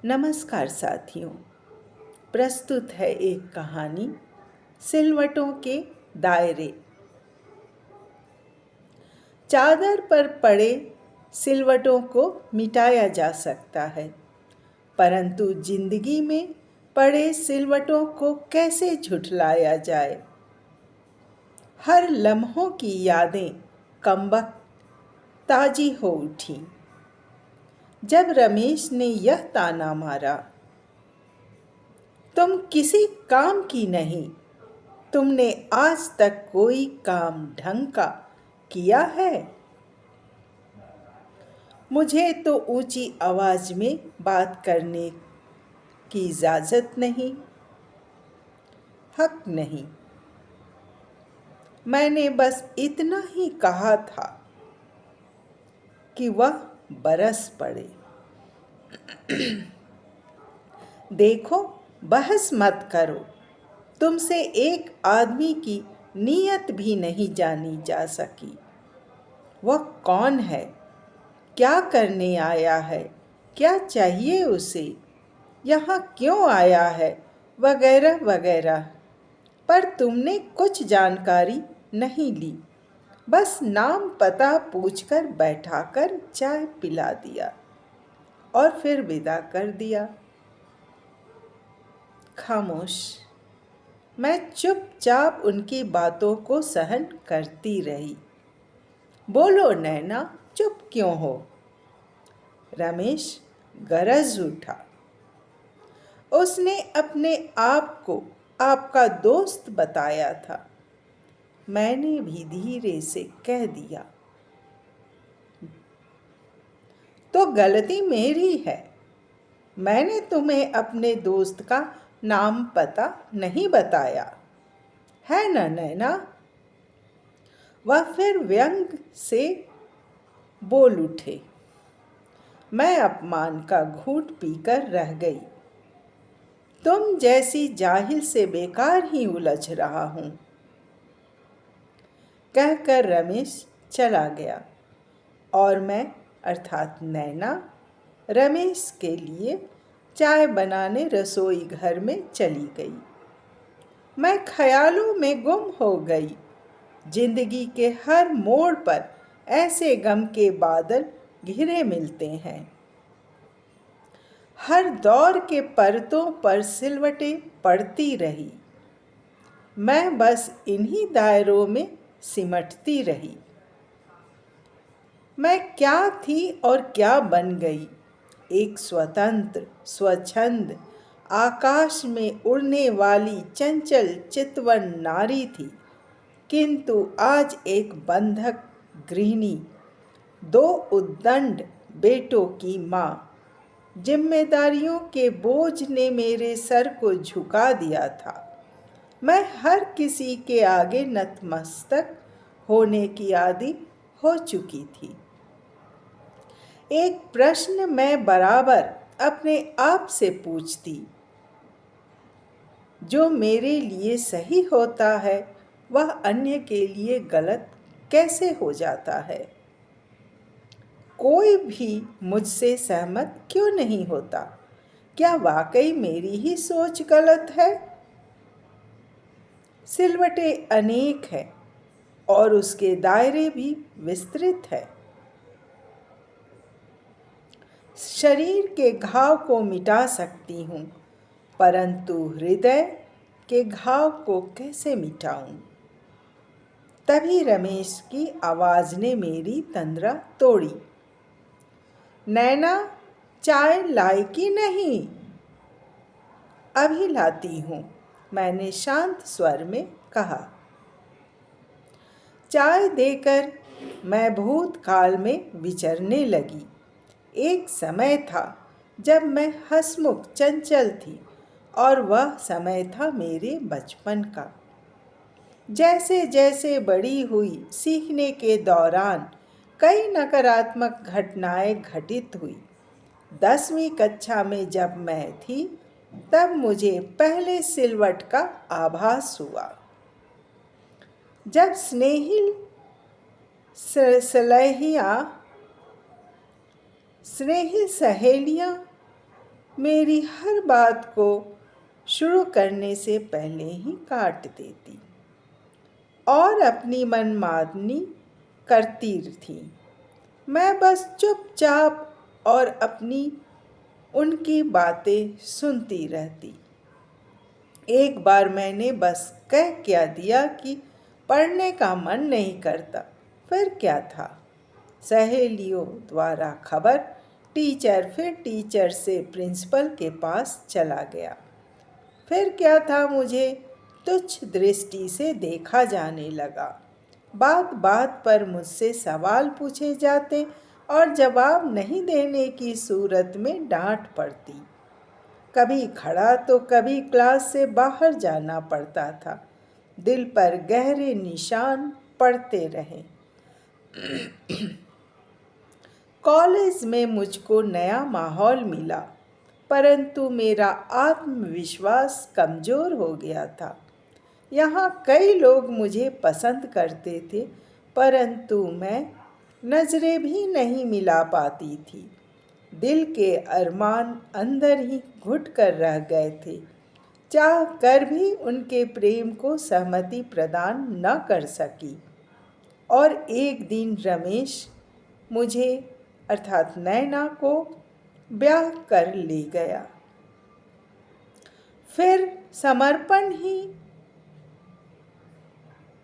नमस्कार साथियों। प्रस्तुत है एक कहानी, सिलवटों के दायरे। चादर पर पड़े सिलवटों को मिटाया जा सकता है, परंतु जिंदगी में पड़े सिलवटों को कैसे झुठलाया जाए। हर लम्हों की यादें कमबख्त ताजी हो उठी जब रमेश ने यह ताना मारा, तुम किसी काम की नहीं, तुमने आज तक कोई काम ढंग का किया है। मुझे तो ऊंची आवाज में बात करने की इजाजत नहीं, हक नहीं। मैंने बस इतना ही कहा था कि वह बरस पड़े। देखो, बहस मत करो। तुमसे एक आदमी की नीयत भी नहीं जानी जा सकी। वह कौन है, क्या करने आया है, क्या चाहिए उसे, यहाँ क्यों आया है, वगैरह वगैरह। पर तुमने कुछ जानकारी नहीं ली, बस नाम पता पूछकर बैठाकर चाय पिला दिया और फिर विदा कर दिया। खामोश मैं चुपचाप उनकी बातों को सहन करती रही। बोलो नैना, चुप क्यों हो? रमेश गरज उठा। उसने अपने आप को आपका दोस्त बताया था। मैंने भी धीरे से कह दिया, तो गलती मेरी है। मैंने तुम्हें अपने दोस्त का नाम पता नहीं बताया है न नैना? वह फिर व्यंग से बोल उठे। मैं अपमान का घूंट पीकर रह गई। तुम जैसी जाहिल से बेकार ही उलझ रहा हूं, कहकर रमेश चला गया और मैं अर्थात नैना रमेश के लिए चाय बनाने रसोई घर में चली गई। मैं ख्यालों में गुम हो गई। जिंदगी के हर मोड़ पर ऐसे गम के बादल घिरे मिलते हैं। हर दौर के परतों पर सिलवटें पड़ती रही। मैं बस इन्हीं दायरों में सिमटती रही। मैं क्या थी और क्या बन गई। एक स्वतंत्र, स्वच्छंद, आकाश में उड़ने वाली चंचल चितवन नारी थी, किंतु आज एक बंधक गृहिणी, दो उद्दंड बेटों की माँ। जिम्मेदारियों के बोझ ने मेरे सर को झुका दिया था। मैं हर किसी के आगे नतमस्तक होने की आदी हो चुकी थी। एक प्रश्न मैं बराबर अपने आप से पूछती, जो मेरे लिए सही होता है वह अन्य के लिए गलत कैसे हो जाता है? कोई भी मुझसे सहमत क्यों नहीं होता? क्या वाकई मेरी ही सोच गलत है? सिलवटें अनेक है और उसके दायरे भी विस्तृत है। शरीर के घाव को मिटा सकती हूँ, परंतु हृदय के घाव को कैसे मिटाऊं? तभी रमेश की आवाज ने मेरी तंद्रा तोड़ी। नैना, चाय लाई कि नहीं? अभी लाती हूँ, मैंने शांत स्वर में कहा। चाय देकर मैं भूतकाल में विचरने लगी। एक समय था जब मैं हंसमुख चंचल थी और वह समय था मेरे बचपन का। जैसे जैसे बड़ी हुई, सीखने के दौरान कई नकारात्मक घटनाएं घटित हुई। 10वीं कक्षा में जब मैं थी, तब मुझे पहले सिलवट का आभास हुआ। जब स्नेहिल सहेलियाँ मेरी हर बात को शुरू करने से पहले ही काट देती और अपनी मनमानी करती थी। मैं बस चुपचाप और अपनी उनकी बातें सुनती रहती। एक बार मैंने बस कह क्या दिया कि पढ़ने का मन नहीं करता। फिर क्या था, सहेलियों द्वारा खबर, टीचर, फिर टीचर से प्रिंसिपल के पास चला गया। फिर क्या था, मुझे तुच्छ दृष्टि से देखा जाने लगा। बात बात पर मुझसे सवाल पूछे जाते और जवाब नहीं देने की सूरत में डांट पड़ती। कभी खड़ा तो कभी क्लास से बाहर जाना पड़ता था। दिल पर गहरे निशान पड़ते रहे। कॉलेज में मुझको नया माहौल मिला, परंतु मेरा आत्मविश्वास कमज़ोर हो गया था। यहाँ कई लोग मुझे पसंद करते थे, परंतु मैं नज़रें भी नहीं मिला पाती थी। दिल के अरमान अंदर ही घुट कर रह गए थे। चाह कर भी उनके प्रेम को सहमति प्रदान न कर सकी। और एक दिन रमेश मुझे अर्थात नैना को ब्याह कर ले गया। फिर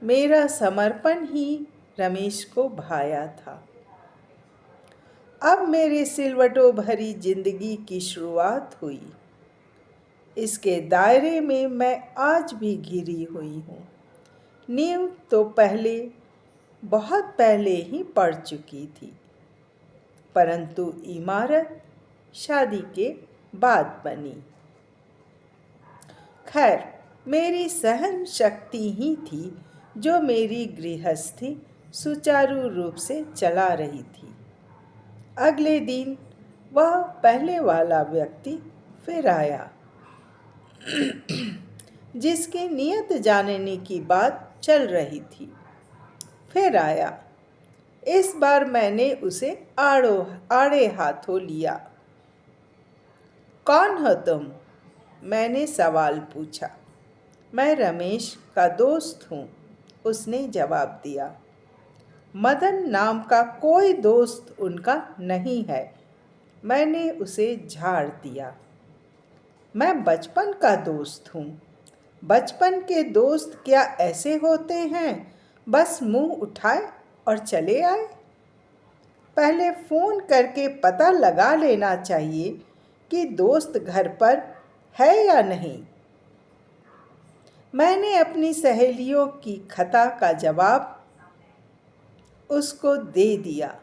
मेरा समर्पण ही रमेश को भाया था। अब मेरे सिलवटों भरी जिंदगी की शुरुआत हुई। इसके दायरे में मैं आज भी घिरी हुई हूँ। नींव तो बहुत पहले ही पड़ चुकी थी, परंतु इमारत शादी के बाद बनी। खैर, मेरी सहन शक्ति ही थी जो मेरी गृहस्थी सुचारू रूप से चला रही थी। अगले दिन वह पहले वाला व्यक्ति फिर आया, जिसकी नियत जानने की बात चल रही थी। फिर आया। इस बार मैंने उसे आड़े हाथों लिया। कौन हो तुम? मैंने सवाल पूछा। मैं रमेश का दोस्त हूँ, उसने जवाब दिया। मदन नाम का कोई दोस्त उनका नहीं है, मैंने उसे झाड़ दिया। मैं बचपन का दोस्त हूँ। बचपन के दोस्त क्या ऐसे होते हैं, बस मुंह उठाए और चले आए? पहले फ़ोन करके पता लगा लेना चाहिए कि दोस्त घर पर है या नहीं। मैंने अपनी सहेलियों की खता का जवाब उसको दे दिया।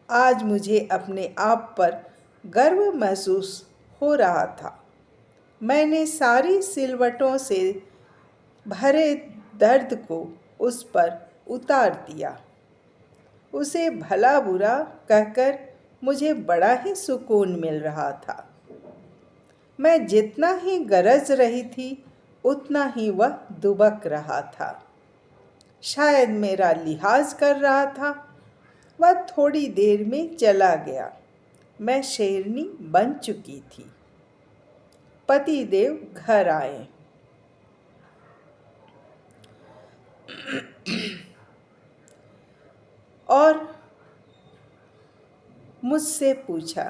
आज मुझे अपने आप पर गर्व महसूस हो रहा था। मैंने सारी सिलवटों से भरे दर्द को उस पर उतार दिया। उसे भला बुरा कहकर मुझे बड़ा ही सुकून मिल रहा था। मैं जितना ही गरज रही थी, उतना ही वह दुबक रहा था। शायद मेरा लिहाज कर रहा था। वह थोड़ी देर में चला गया। मैं शेरनी बन चुकी थी। पतिदेव घर आए। और मुझसे पूछा,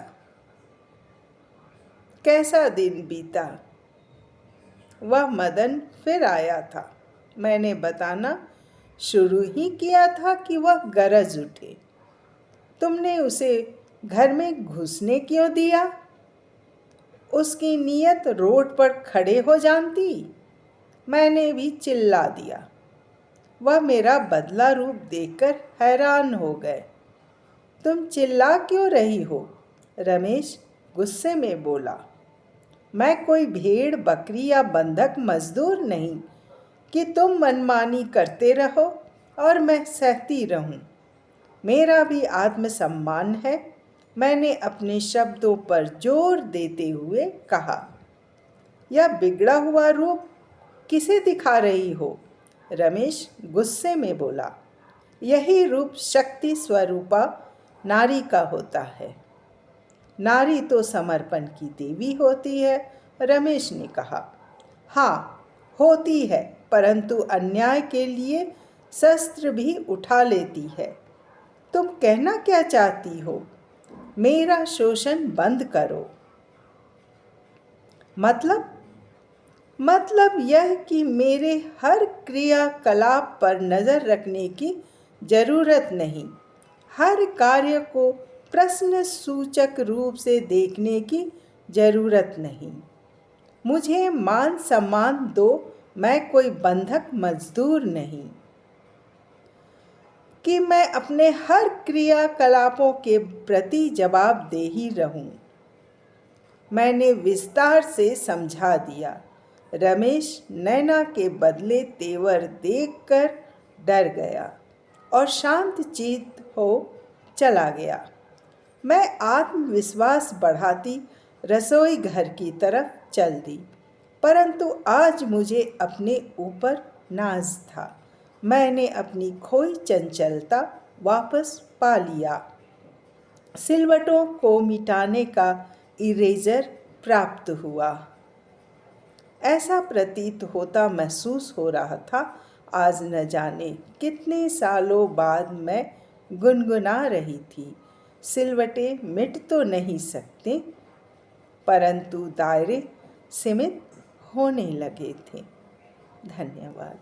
कैसा दिन बीता? वह मदन फिर आया था। मैंने बताना शुरू ही किया था कि वह गरज उठे। तुमने उसे घर में घुसने क्यों दिया? उसकी नीयत रोड पर खड़े हो जानती। मैंने भी चिल्ला दिया। वह मेरा बदला रूप देखकर हैरान हो गए। तुम चिल्ला क्यों रही हो? रमेश गुस्से में बोला। मैं कोई भेड़ बकरी या बंधक मजदूर नहीं कि तुम मनमानी करते रहो और मैं सहती रहूं। मेरा भी आत्मसम्मान है। मैंने अपने शब्दों पर जोर देते हुए कहा। यह बिगड़ा हुआ रूप किसे दिखा रही हो? रमेश गुस्से में बोला। यही रूप शक्ति स्वरूपा नारी का होता है। नारी तो समर्पण की देवी होती है, रमेश ने कहा। हाँ, होती है, परंतु अन्याय के लिए शस्त्र भी उठा लेती है। तुम कहना क्या चाहती हो? मेरा शोषण बंद करो। मतलब यह कि मेरे हर क्रियाकलाप पर नज़र रखने की जरूरत नहीं, हर कार्य को प्रश्न सूचक रूप से देखने की जरूरत नहीं। मुझे मान सम्मान दो, मैं कोई बंधक मजदूर नहीं कि मैं अपने हर क्रियाकलापों के प्रति जवाबदेही रहूं। मैंने विस्तार से समझा दिया। रमेश नैना के बदले तेवर देखकर डर गया और शांतचित्त हो चला गया। मैं आत्मविश्वास बढ़ाती रसोई घर की तरफ चल दी, परंतु आज मुझे अपने ऊपर नाज था। मैंने अपनी खोई चंचलता वापस पा लिया। सिलवटों को मिटाने का इरेजर प्राप्त हुआ। ऐसा प्रतीत होता महसूस हो रहा था आज न जाने कितने सालों बाद मैं गुनगुना रही थी। सिलवटे मिट तो नहीं सकते, परंतु दायरे सीमित होने लगे थे। धन्यवाद।